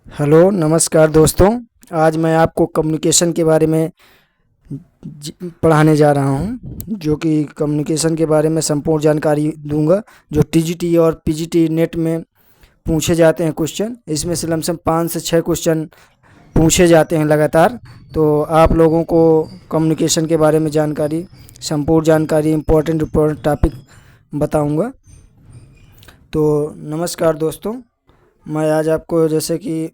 Hello नमस्कार दोस्तों। आज मैं आपको कम्युनिकेशन के बारे में पढ़ाने जा रहा हूँ, जो कि कम्युनिकेशन के बारे में संपूर्ण जानकारी दूंगा। जो टीजीटी और पीजीटी नेट में पूछे जाते हैं क्वेश्चन, इसमें से लमसम 5 से 6 क्वेश्चन पूछे जाते हैं लगातार। तो आप लोगों को कम्युनिकेशन के बारे में जानकारी, संपूर्ण जानकारी, इम्पोर्टेंट टॉपिक बताऊंगा। तो नमस्कार दोस्तों, मैं आज आपको जैसे कि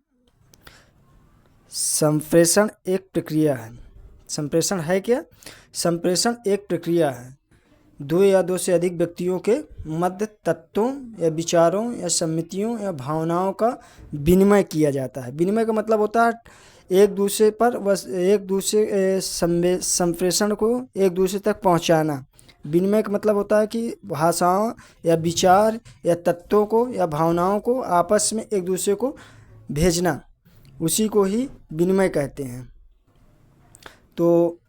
संप्रेषण एक प्रक्रिया है। संप्रेषण है क्या? संप्रेषण एक प्रक्रिया है। दो या दो से अधिक व्यक्तियों के मध्य तत्वों या विचारों या समितियों या भावनाओं का विनिमय किया जाता है। विनिमय का मतलब होता है एक दूसरे पर बस एक दूसरे संप्रेषण को एक दूसरे तक पहुंचाना। विनिमय का मतलब होता है कि भाषाओं या विचार या तत्वों को या भावनाओं को आपस में एक दूसरे को भेजना, उसी को ही विनिमय कहते हैं। तो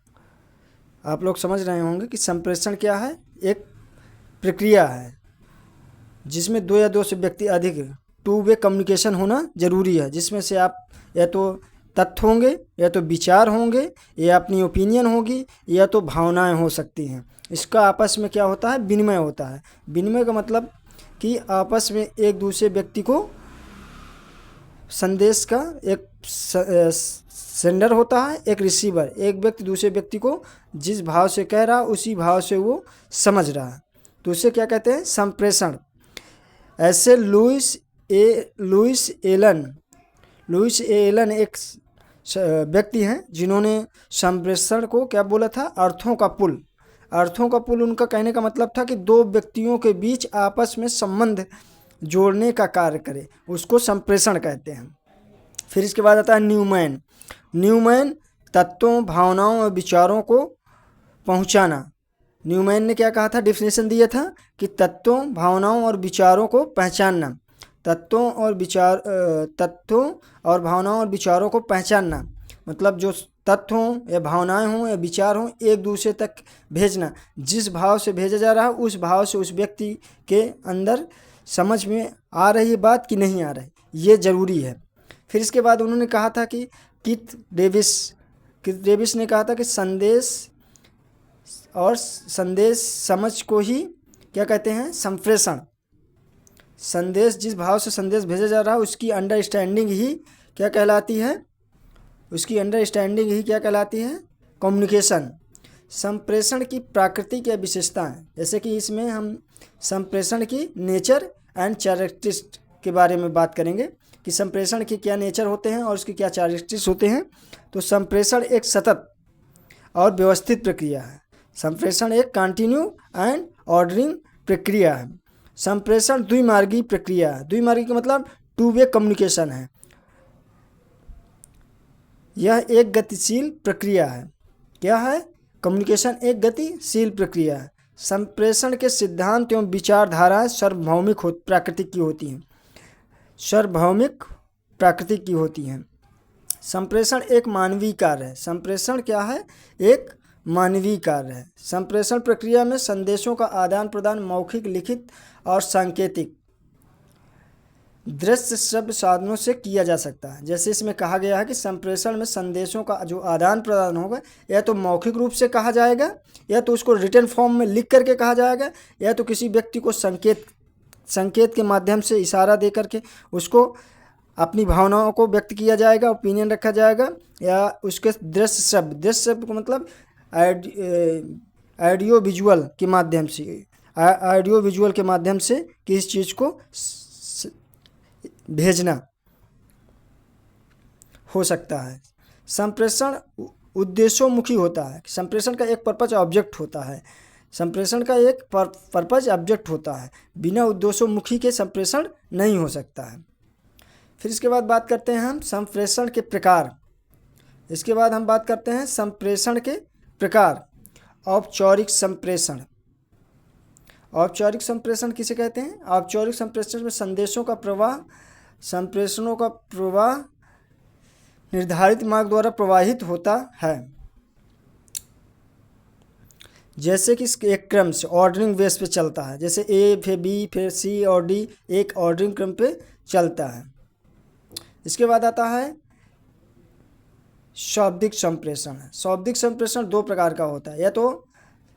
आप लोग समझ रहे होंगे कि संप्रेषण क्या है। एक प्रक्रिया है जिसमें दो या दो से व्यक्ति अधिक टू वे कम्युनिकेशन होना जरूरी है, जिसमें से आप या तो तथ्य होंगे, या तो विचार होंगे, या अपनी ओपिनियन होगी, या तो भावनाएं हो सकती हैं। इसका आपस में क्या होता है? विनिमय होता है। विनिमय का मतलब कि आपस में एक दूसरे व्यक्ति को संदेश का एक सेंडर होता है, एक रिसीवर। एक व्यक्ति दूसरे व्यक्ति को जिस भाव से कह रहा उसी भाव से वो समझ रहा है, तो उसे क्या कहते हैं? संप्रेषण। ऐसे लुइस एलन एक व्यक्ति हैं जिन्होंने संप्रेषण को क्या बोला था? अर्थों का पुल। अर्थों का पुल उनका कहने का मतलब था कि दो व्यक्तियों के बीच आपस में संबंध जोड़ने का कार्य करे, उसको संप्रेषण कहते हैं। फिर इसके बाद आता है न्यूमैन। न्यूमैन तत्वों, भावनाओं और विचारों को पहुंचाना। न्यूमैन ने क्या कहा था? डेफिनेशन दिया था कि तत्वों, भावनाओं और विचारों को पहचानना। तत्वों और भावनाओं और विचारों को पहचानना मतलब जो तत्व हों या भावनाएं हों या विचार हों, एक दूसरे तक भेजना। जिस भाव से भेजा जा रहा है उस भाव से उस व्यक्ति के अंदर समझ में आ रही है बात कि नहीं आ रही, ये ज़रूरी है। फिर इसके बाद उन्होंने कहा था कि किथ डेविस ने कहा था कि संदेश समझ को ही क्या कहते हैं? संप्रेषण। संदेश, जिस भाव से संदेश भेजा जा रहा है उसकी अंडरस्टैंडिंग ही क्या कहलाती है? कम्युनिकेशन। संप्रेषण की प्राकृतिक या विशेषताएं, जैसे कि इसमें हम संप्रेषण की नेचर एंड कैरेक्टरिस्टिक्स के बारे में बात करेंगे कि संप्रेषण के क्या नेचर होते हैं और उसके क्या कैरेक्टरिस्टिक्स होते हैं। तो संप्रेषण एक सतत और व्यवस्थित प्रक्रिया है। संप्रेषण एक कंटिन्यू एंड ऑर्डरिंग प्रक्रिया है। संप्रेषण द्विमार्गी प्रक्रिया है। द्विमार्गी का मतलब टू वे कम्युनिकेशन है। यह एक गतिशील प्रक्रिया है। क्या है? कम्युनिकेशन एक गतिशील प्रक्रिया है। संप्रेषण के सिद्धांत एवं विचारधाराएं सार्वभौमिक प्राकृतिक की होती हैं। संप्रेषण एक मानवीय कार्य है। संप्रेषण क्या है? एक मानवीय कार्य है। संप्रेषण प्रक्रिया में संदेशों का आदान प्रदान मौखिक, लिखित और सांकेतिक दृश्य श्रव्य साधनों से किया जा सकता है। जैसे इसमें कहा गया है कि संप्रेषण में संदेशों का जो आदान प्रदान होगा, या तो मौखिक रूप से कहा जाएगा, या तो उसको रिटन फॉर्म में लिख करके कहा जाएगा, या तो किसी व्यक्ति को संकेत के माध्यम से इशारा दे करके उसको अपनी भावनाओं को व्यक्त किया जाएगा, ओपिनियन रखा जाएगा, या उसके दृश्य शब्द को मतलब ऑडियो विजुअल के माध्यम से किसी चीज़ को भेजना हो सकता है। संप्रेषण उद्देश्योन्मुखी होता है। संप्रेषण का एक पर्पज ऑब्जेक्ट होता है। बिना उद्देश्योन्मुखी के संप्रेषण नहीं हो सकता है। फिर इसके बाद बात करते हैं हम संप्रेषण के प्रकार। औपचारिक संप्रेषण। औपचारिक संप्रेषण किसे कहते हैं? औपचारिक संप्रेषण में संप्रेषणों का प्रवाह निर्धारित मार्ग द्वारा प्रवाहित होता है। जैसे कि एक क्रम से ऑर्डरिंग बेस पे चलता है, जैसे ए फिर बी फिर सी और डी, एक ऑर्डरिंग क्रम पे चलता है। इसके बाद आता है शाब्दिक संप्रेषण। शाब्दिक संप्रेषण दो प्रकार का होता है, या तो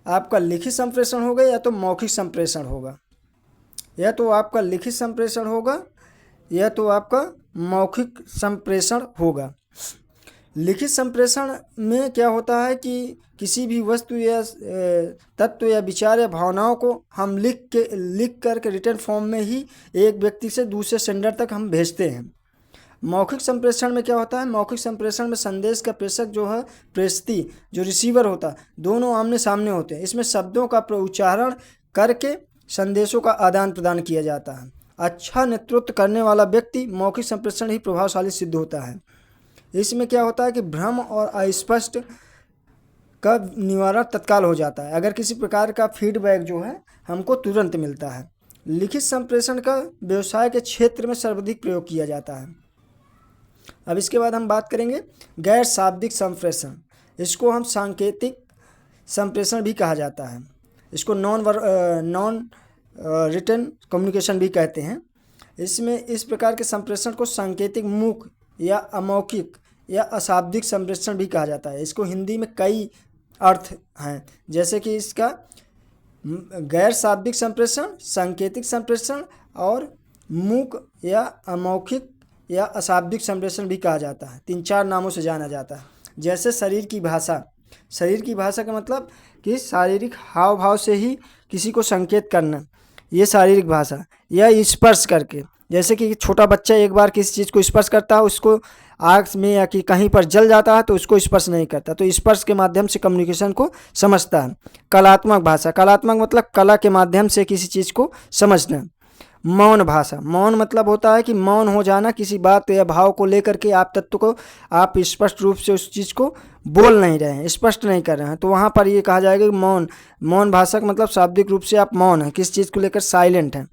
आपका लिखित संप्रेषण होगा या तो मौखिक संप्रेषण होगा, या तो आपका लिखित संप्रेषण होगा या तो आपका मौखिक संप्रेषण होगा। लिखित संप्रेषण में क्या होता है कि किसी भी वस्तु या तत्व या विचार या भावनाओं को हम लिख करके रिटर्न फॉर्म में ही एक व्यक्ति से दूसरे सेंडर तक हम भेजते हैं। मौखिक संप्रेषण में क्या होता है, मौखिक संप्रेषण में संदेश का प्रेषक जो है, प्रेषती जो रिसीवर होता है, दोनों आमने सामने होते हैं। इसमें शब्दों का उच्चारण करके संदेशों का आदान प्रदान किया जाता है। अच्छा नेतृत्व करने वाला व्यक्ति मौखिक संप्रेषण ही प्रभावशाली सिद्ध होता है। इसमें क्या होता है कि भ्रम और अस्पष्ट का निवारण तत्काल हो जाता है। अगर किसी प्रकार का फीडबैक जो है हमको तुरंत मिलता है। लिखित संप्रेषण का व्यवसाय के क्षेत्र में सर्वाधिक प्रयोग किया जाता है। अब इसके बाद हम बात करेंगे गैर शाब्दिक संप्रेषण। इसको हम सांकेतिक संप्रेषण भी कहा जाता है। इसको नॉन रिटन कम्युनिकेशन भी कहते हैं। इसमें इस प्रकार के संप्रेषण को सांकेतिक, मूक या अमौखिक या अशाब्दिक संप्रेषण भी कहा जाता है। इसको हिंदी में कई अर्थ हैं, जैसे कि इसका गैर शाब्दिक संप्रेषण, सांकेतिक संप्रेषण और मूक या अमौखिक या अशाब्दिक संप्रेषण भी कहा जाता है। 3-4 नामों से जाना जाता है। जैसे शरीर की भाषा। शरीर की भाषा का मतलब कि शारीरिक हाव भाव से ही किसी को संकेत करना, ये शारीरिक भाषा। या स्पर्श करके, जैसे कि छोटा बच्चा एक बार किसी चीज़ को स्पर्श करता है, उसको आग में या कि कहीं पर जल जाता है तो उसको स्पर्श नहीं करता, तो स्पर्श के माध्यम से कम्युनिकेशन को समझता है। कलात्मक भाषा। कलात्मक मतलब कला के माध्यम से किसी चीज़ को समझना। मौन भाषा। मौन मतलब होता है कि मौन हो जाना, किसी बात या भाव को लेकर के आप तत्व को आप स्पष्ट रूप से उस चीज़ को बोल नहीं रहे हैं, स्पष्ट नहीं कर रहे हैं, तो वहाँ पर ये कहा जाएगा कि मौन। मौन भाषा का मतलब शाब्दिक रूप से आप मौन हैं, किस चीज़ को लेकर साइलेंट हैं।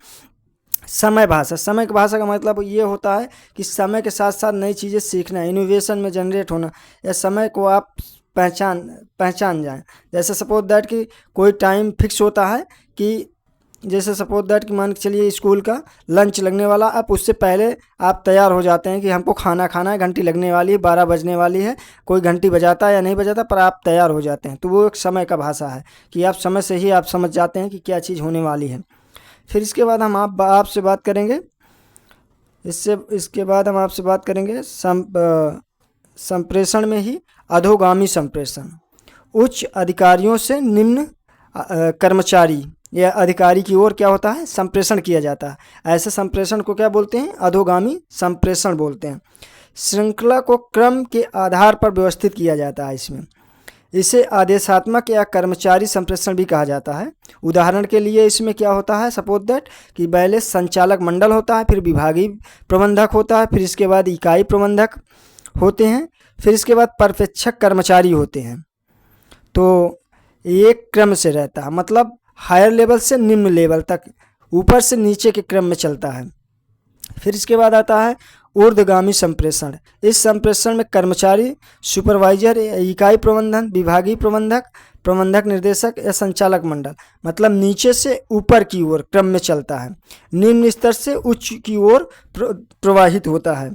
समय भाषा। समय की भाषा का मतलब ये होता है कि समय के साथ साथ नई चीज़ें सीखना, इनोवेशन में जनरेट होना, या समय को आप पहचान जाएं। जैसे सपोज दैट कि कोई टाइम फिक्स होता है कि जैसे सपोज दैट कि मान के चलिए स्कूल का लंच लगने वाला, आप उससे पहले आप तैयार हो जाते हैं कि हमको खाना खाना है, घंटी लगने वाली है, 12 बजने वाली है, कोई घंटी बजाता है या नहीं बजाता, पर आप तैयार हो जाते हैं। तो वो एक समय का भाषा है कि आप समय से ही आप समझ जाते हैं कि क्या चीज़ होने वाली है। फिर इसके बाद हम आपसे बात करेंगे इसके बाद हम आपसे बात करेंगे संप्रेषण में ही अधोगामी संप्रेषण। उच्च अधिकारियों से निम्न कर्मचारी या अधिकारी की ओर क्या होता है, संप्रेषण किया जाता है। ऐसे संप्रेषण को क्या बोलते हैं, अधोगामी संप्रेषण बोलते हैं। श्रृंखला को क्रम के आधार पर व्यवस्थित किया जाता है इसमें। इसे आदेशात्मक या कर्मचारी संप्रेषण भी कहा जाता है। उदाहरण के लिए इसमें क्या होता है, सपोज दैट कि पहले संचालक मंडल होता है, फिर विभागीय प्रबंधक होता है, फिर इसके बाद इकाई प्रबंधक होते हैं, फिर इसके बाद पर्यवेक्षक कर्मचारी होते हैं। तो एक क्रम से रहता है, मतलब हायर लेवल से निम्न लेवल तक, ऊपर से नीचे के क्रम में चलता है। फिर इसके बाद आता है ऊर्ध्वगामी संप्रेषण। इस संप्रेषण में कर्मचारी, सुपरवाइजर, इकाई प्रबंधन, विभागीय प्रबंधक, प्रबंधक निर्देशक या संचालक मंडल, मतलब नीचे से ऊपर की ओर क्रम में चलता है, निम्न स्तर से उच्च की ओर प्रवाहित होता है।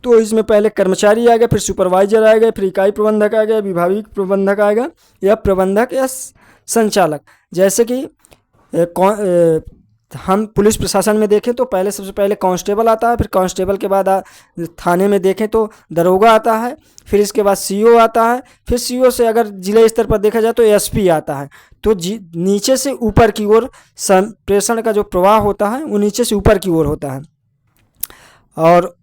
तो इसमें पहले कर्मचारी आ गया, फिर सुपरवाइजर आ गया, फिर इकाई प्रबंधक आ गया, विभागीय प्रबंधक आएगा, या प्रबंधक या संचालक। जैसे कि हम पुलिस प्रशासन में देखें तो पहले सबसे पहले कांस्टेबल आता है, फिर कांस्टेबल के बाद थाने में देखें तो दरोगा आता है, फिर इसके बाद सीओ आता है, फिर सीओ से अगर जिला स्तर पर देखा जाए तो एसपी आता है। तो नीचे से ऊपर की ओर संप्रेषण का जो प्रवाह होता है वो नीचे से ऊपर की ओर होता है। और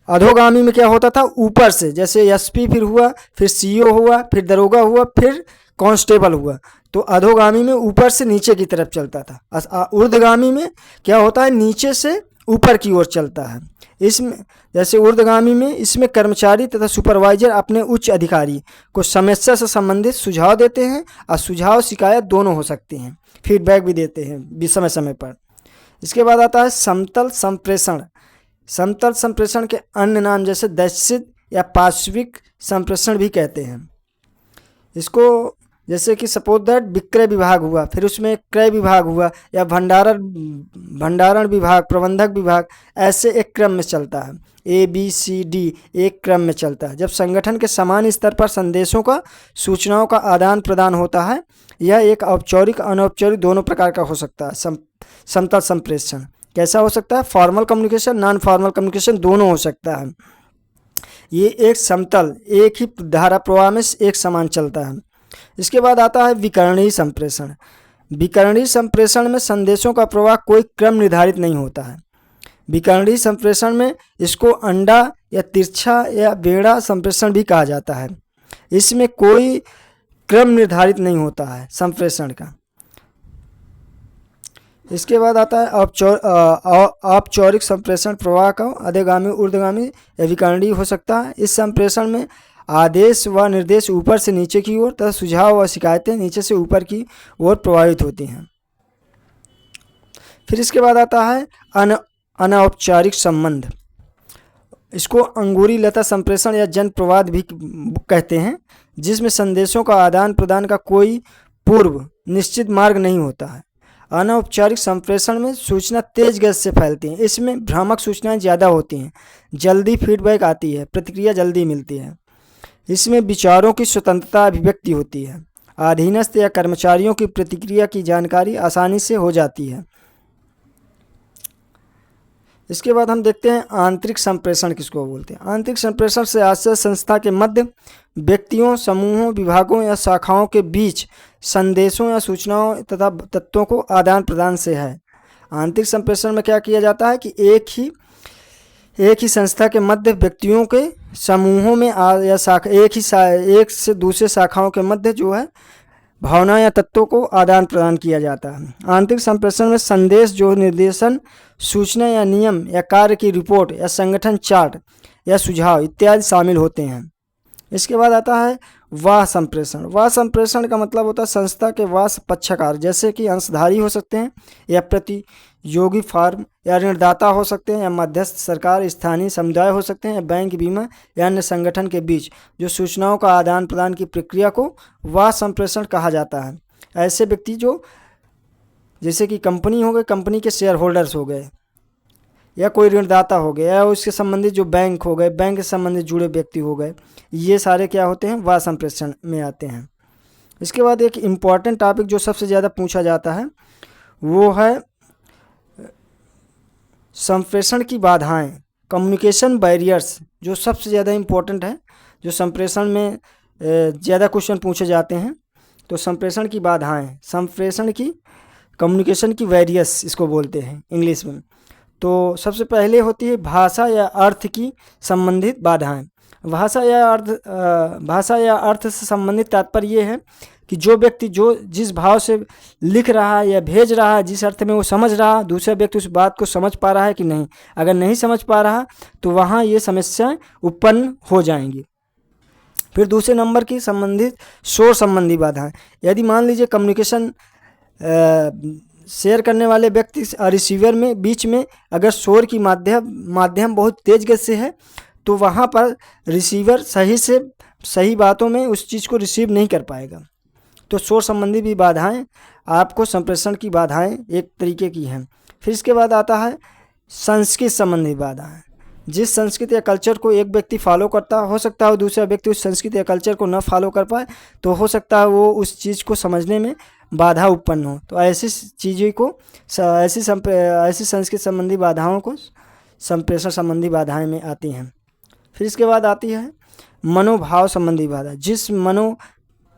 अधोगामी में क्या होता था, ऊपर से, जैसे एसपी फिर हुआ, फिर सीओ हुआ, फिर दरोगा हुआ, फिर कांस्टेबल हुआ। तो अधोगामी में ऊपर से नीचे की तरफ चलता था। ऊर्ध्वगामी में क्या होता है, नीचे से ऊपर की ओर चलता है। इसमें जैसे ऊर्ध्वगामी में इसमें कर्मचारी तथा सुपरवाइजर अपने उच्च अधिकारी को समस्या से संबंधित सुझाव देते हैं, और सुझाव शिकायत दोनों हो सकते हैं, फीडबैक भी देते हैं समय समय पर। इसके बाद आता है समतल संप्रेषण। समतल संप्रेषण के अन्य नाम जैसे दैशिक या पार्श्विक संप्रेषण भी कहते हैं। इसको जैसे कि सपोज दैट विक्रय विभाग हुआ, फिर उसमें क्रय विभाग हुआ, या भंडारण विभाग, प्रबंधक विभाग, ऐसे एक क्रम में चलता है। ABCD एक क्रम में चलता है। जब संगठन के समान स्तर पर संदेशों का, सूचनाओं का आदान प्रदान होता है, यह एक औपचारिक अनौपचारिक दोनों प्रकार का हो सकता है। समतल संप्रेषण कैसा हो सकता है? Formal communication, non formal communication दोनों हो सकता है। ये एक समतल, एक ही धारा प्रवाह में एक समान चलता है। इसके बाद आता है विकर्णीय संप्रेषण। विकर्णीय संप्रेषण में संदेशों का प्रवाह कोई क्रम निर्धारित नहीं होता है। विकर्णीय संप्रेषण में इसको अंडा या तिरछा या बेड़ा संप्रेषण भी कहा जाता है। इसमें कोई क्रम निर्धारित नहीं होता है संप्रेषण का। इसके बाद आता है औपचारिक संप्रेषण। प्रवाह का अधोगामी, ऊर्ध्वगामी या विकर्णीय हो सकता है। इस संप्रेषण में आदेश व निर्देश ऊपर से नीचे की ओर तथा सुझाव व शिकायतें नीचे से ऊपर की ओर प्रवाहित होती हैं। फिर इसके बाद आता है अनौपचारिक संबंध। इसको अंगूरी लता संप्रेषण या जन प्रवाद भी कहते हैं, जिसमें संदेशों का आदान प्रदान का कोई पूर्व निश्चित मार्ग नहीं होता है। अनौपचारिक संप्रेषण में सूचना तेज गति से फैलती है। इसमें भ्रामक सूचनाएं ज़्यादा होती हैं, जल्दी फीडबैक आती है, प्रतिक्रिया जल्दी मिलती है। इसमें विचारों की स्वतंत्रता अभिव्यक्ति होती है। अधीनस्थ या कर्मचारियों की प्रतिक्रिया की जानकारी आसानी से हो जाती है। इसके बाद हम देखते हैं आंतरिक संप्रेषण किसको बोलते हैं। आंतरिक संप्रेषण से आशय संस्था के मध्य व्यक्तियों, समूहों, विभागों या शाखाओं के बीच संदेशों या सूचनाओं तथा तत्वों को आदान प्रदान से है। आंतरिक संप्रेषण में क्या किया जाता है कि एक ही संस्था के मध्य व्यक्तियों के समूहों में या शाखा एक से दूसरे शाखाओं के मध्य जो है भावना या तत्वों को आदान प्रदान किया जाता है। आंतरिक संप्रेषण में संदेश जो निर्देशन, सूचना या नियम या कार्य की रिपोर्ट या संगठन चार्ट या सुझाव इत्यादि शामिल होते हैं। इसके बाद आता है वाह संप्रेषण। वाह संप्रेषण का मतलब होता है संस्था के वाह पक्षकार, जैसे कि अंशधारी हो सकते हैं या प्रतियोगी फार्म या ऋणदाता हो सकते हैं या मध्यस्थ सरकार, स्थानीय समुदाय हो सकते हैं या बैंक, बीमा या अन्य संगठन के बीच जो सूचनाओं का आदान प्रदान की प्रक्रिया को वाह संप्रेषण कहा जाता है। ऐसे व्यक्ति जो जैसे कि कंपनी हो गए, कंपनी के शेयर होल्डर्स हो गए, या कोई ऋणदाता हो गया, या उसके संबंधित जो बैंक हो गए, बैंक से संबंधित जुड़े व्यक्ति हो गए, ये सारे क्या होते हैं? वाह संप्रेषण में आते हैं। इसके बाद एक इम्पॉर्टेंट टॉपिक जो सबसे ज़्यादा पूछा जाता है वो है संप्रेषण की बाधाएं, कम्युनिकेशन बैरियर्स, जो सबसे ज़्यादा इम्पोर्टेंट है, जो संप्रेषण में ज़्यादा क्वेश्चन पूछे जाते हैं। तो संप्रेषण की बाधाएं, संप्रेषण की कम्युनिकेशन की बैरियर्स इसको बोलते हैं इंग्लिश में। तो सबसे पहले होती है भाषा या अर्थ की संबंधित बाधाएं। भाषा या अर्थ से संबंधित तात्पर्य ये है कि जो व्यक्ति जो जिस भाव से लिख रहा है या भेज रहा है, जिस अर्थ में वो समझ रहा है, दूसरा व्यक्ति उस बात को समझ पा रहा है कि नहीं। अगर नहीं समझ पा रहा तो वहाँ ये समस्याएं उत्पन्न हो जाएंगी। फिर दूसरे नंबर की संबंधित शोर संबंधी बाधाएं। यदि मान लीजिए कम्युनिकेशन शेयर करने वाले व्यक्ति और रिसीवर में बीच में अगर शोर की माध्यम बहुत तेज गति से है तो वहाँ पर रिसीवर सही बातों में उस चीज़ को रिसीव नहीं कर पाएगा। तो शोर संबंधी भी बाधाएं आपको संप्रेषण की बाधाएं एक तरीके की हैं। फिर इसके बाद आता है संस्कृति संबंधी बाधाएं। जिस संस्कृति या कल्चर को एक व्यक्ति फॉलो करता हो सकता है दूसरा व्यक्ति उस संस्कृति या कल्चर को न फॉलो कर पाए, तो हो सकता है वो उस चीज़ को समझने में बाधा उत्पन्न हो। तो ऐसी चीज़ों को ऐसी संस्कृति संबंधी बाधाओं को संप्रेषण संबंधी बाधाएं में आती हैं। फिर इसके बाद आती है मनोभाव संबंधी बाधा। जिस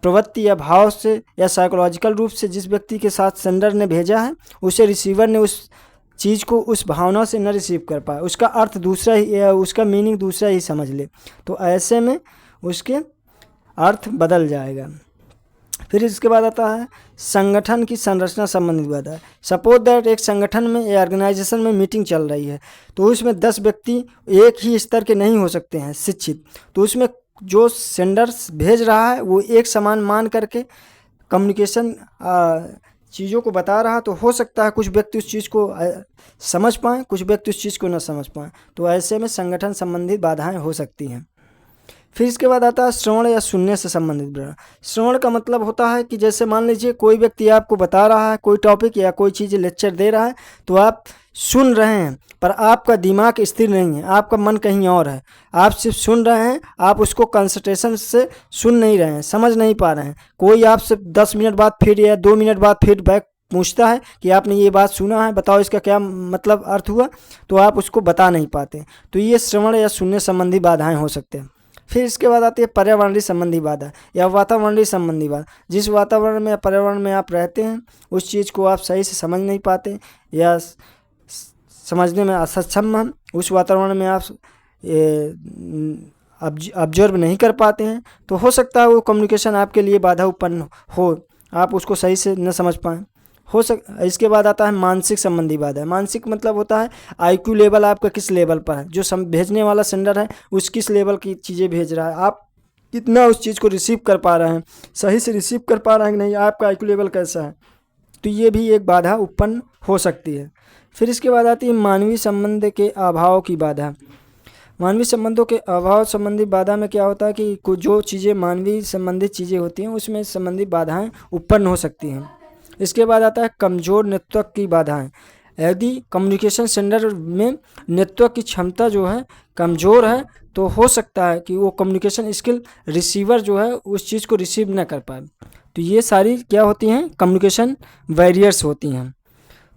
प्रवृत्ति या भाव से या साइकोलॉजिकल रूप से जिस व्यक्ति के साथ सेंडर ने भेजा है उसे रिसीवर ने उस चीज़ को उस भावना से न रिसीव कर पाए, उसका अर्थ दूसरा ही या उसका मीनिंग दूसरा ही समझ ले, तो ऐसे में उसके अर्थ बदल जाएगा। फिर इसके बाद आता है संगठन की संरचना संबंधित बाधा। सपोज दैट एक संगठन में या ऑर्गेनाइजेशन में मीटिंग चल रही है तो उसमें 10 व्यक्ति एक ही स्तर के नहीं हो सकते हैं शिक्षित, तो उसमें जो सेंडर्स भेज रहा है वो एक समान मान करके कम्युनिकेशन चीज़ों को बता रहा, तो हो सकता है कुछ व्यक्ति उस चीज़ को समझ पाएँ, कुछ व्यक्ति उस चीज़ को न समझ पाएँ, तो ऐसे में संगठन संबंधित बाधाएं हो सकती हैं। फिर इसके बाद आता है श्रवण या सुनने से संबंधित विवरण। श्रवण का मतलब होता है कि जैसे मान लीजिए कोई व्यक्ति आपको बता रहा है कोई टॉपिक या कोई चीज़ लेक्चर दे रहा है, तो आप सुन रहे हैं पर आपका दिमाग स्थिर नहीं है, आपका मन कहीं और है। आप सिर्फ सुन रहे हैं, आप उसको कंसंट्रेशन से सुन नहीं रहे हैं, समझ नहीं पा रहे हैं। कोई आपसे 10 मिनट बाद फिर या 2 मिनट बाद फीडबैक पूछता है कि आपने ये बात सुना है, बताओ इसका क्या मतलब अर्थ हुआ, तो आप उसको बता नहीं पाते। तो ये श्रवण या सुनने संबंधी बाधाएं हो सकते हैं। फिर इसके बाद आती है पर्यावरणीय संबंधी बाधा या वातावरणीय संबंधी बाधा। जिस वातावरण में या पर्यावरण में आप रहते हैं उस चीज़ को आप सही से समझ नहीं पाते या समझने में असक्षम हैं, उस वातावरण में आप ऑब्जर्व नहीं कर पाते हैं, तो हो सकता है वो कम्युनिकेशन आपके लिए बाधा उत्पन्न हो, आप उसको सही से न समझ पाएँ। इसके बाद आता है मानसिक संबंधी बाधा। मानसिक मतलब होता है आईक्यू लेवल आपका किस लेवल पर है, जो भेजने वाला सेंडर है उस किस लेवल की चीज़ें भेज रहा है, आप कितना उस चीज़ को रिसीव कर पा रहे हैं, सही से रिसीव कर पा रहे हैं कि नहीं, आपका आईक्यू लेवल कैसा है। तो ये भी एक बाधा उत्पन्न हो सकती है। फिर इसके बाद आती है मानवीय संबंध के अभाव की बाधा। मानवीय संबंधों के अभाव संबंधी बाधा में क्या होता है कि जो चीज़ें मानवीय संबंधित चीज़ें होती हैं उसमें संबंधित बाधाएं उत्पन्न हो सकती हैं। इसके बाद आता है कमज़ोर नेतृत्व की बाधाएं। यदि कम्युनिकेशन सेंडर में नेतृत्व की क्षमता जो है कमज़ोर है तो हो सकता है कि वो कम्युनिकेशन स्किल रिसीवर जो है उस चीज़ को रिसीव न कर पाए। तो ये सारी क्या होती हैं, कम्युनिकेशन बैरियर्स होती हैं।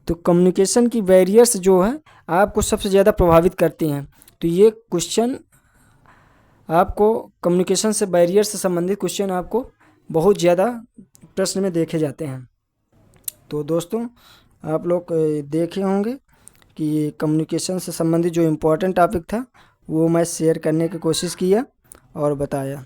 तो कम्युनिकेशन की बैरियर्स जो है आपको सबसे ज़्यादा प्रभावित करती हैं। तो ये क्वेश्चन आपको कम्युनिकेशन से बैरियर से संबंधित क्वेश्चन आपको बहुत ज़्यादा प्रश्न में देखे जाते हैं। तो दोस्तों आप लोग देखे होंगे कि कम्युनिकेशन से संबंधित जो इम्पोर्टेंट टॉपिक था वो मैं शेयर करने की कोशिश किया और बताया।